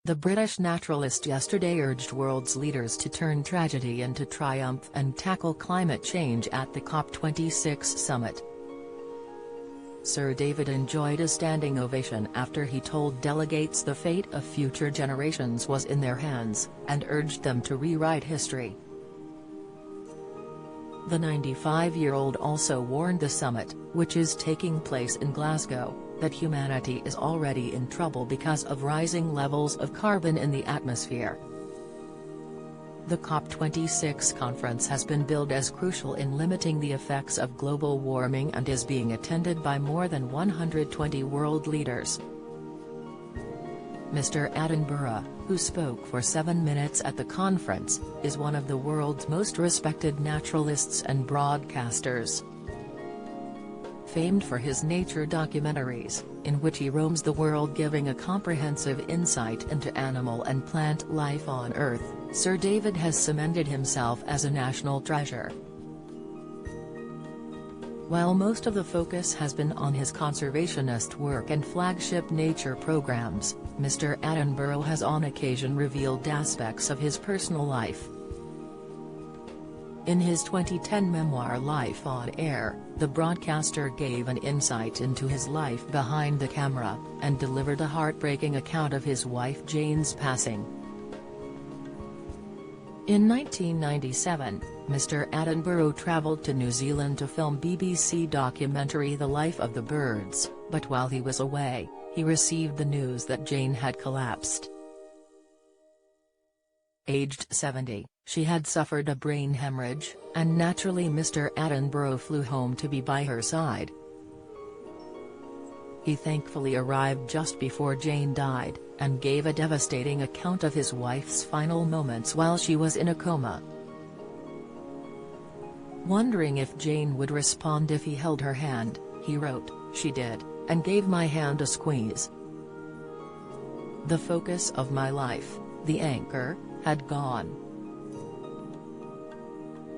The British naturalist yesterday urged world's leaders to turn tragedy into triumph and tackle climate change at the COP26 summit. Sir David enjoyed a standing ovation after he told delegates the fate of future generations was in their hands, and urged them to rewrite history. The 95-year-old also warned the summit, which is taking place in Glasgow, that humanity is already in trouble because of rising levels of carbon in the atmosphere. The COP26 conference has been billed as crucial in limiting the effects of global warming and is being attended by more than 120 world leaders. Mr. Attenborough, who spoke for 7 minutes at the conference, is one of the world's most respected naturalists and broadcasters. Famed for his nature documentaries, in which he roams the world giving a comprehensive insight into animal and plant life on Earth, Sir David has cemented himself as a national treasure. While most of the focus has been on his conservationist work and flagship nature programs, Mr. Attenborough has on occasion revealed aspects of his personal life. In his 2010 memoir Life on Air, the broadcaster gave an insight into his life behind the camera, and delivered a heartbreaking account of his wife Jane's passing. In 1997, Mr. Attenborough travelled to New Zealand to film BBC documentary The Life of the Birds, but while he was away, he received the news that Jane had collapsed. Aged 70, she had suffered a brain hemorrhage, and naturally Mr. Attenborough flew home to be by her side. He thankfully arrived just before Jane died, and gave a devastating account of his wife's final moments while she was in a coma. Wondering if Jane would respond if he held her hand, he wrote, "She did, and gave my hand a squeeze. The focus of my life, the anchor, had gone.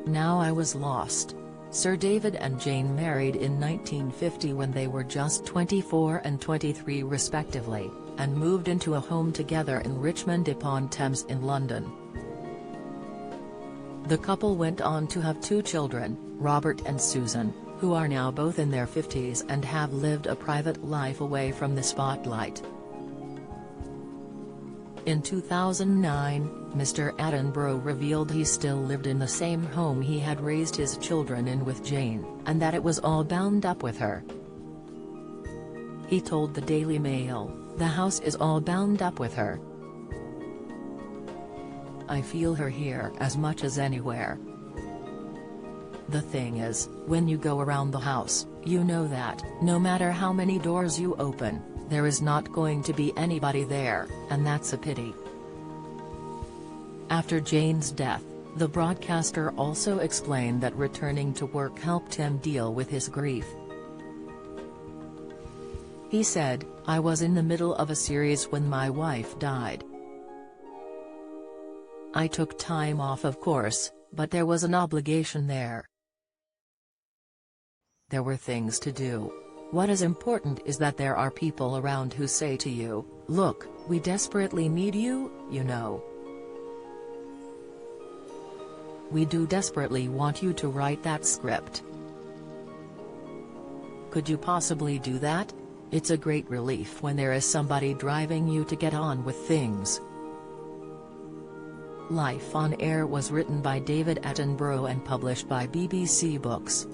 Now I was lost." Sir David and Jane married in 1950 when they were just 24 and 23 respectively, and moved into a home together in Richmond upon Thames in London. The couple went on to have 2 children, Robert and Susan, who are now both in their 50s and have lived a private life away from the spotlight. In 2009, Mr. Attenborough revealed he still lived in the same home he had raised his children in with Jane, and that it was all bound up with her. He told the Daily Mail, "The house is all bound up with her. I feel her here as much as anywhere. The thing is, when you go around the house, you know that, no matter how many doors you open, there is not going to be anybody there, and that's a pity." After Jane's death, the broadcaster also explained that returning to work helped him deal with his grief. He said, "I was in the middle of a series when my wife died. I took time off, of course, but there was an obligation there. There were things to do. What is important is that there are people around who say to you, 'Look, we desperately need you, you know. We do desperately want you to write that script. Could you possibly do that?' It's a great relief when there is somebody driving you to get on with things." Life on Air was written by David Attenborough and published by BBC Books.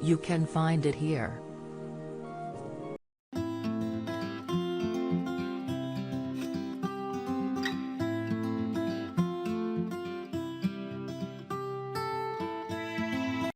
You can find it here.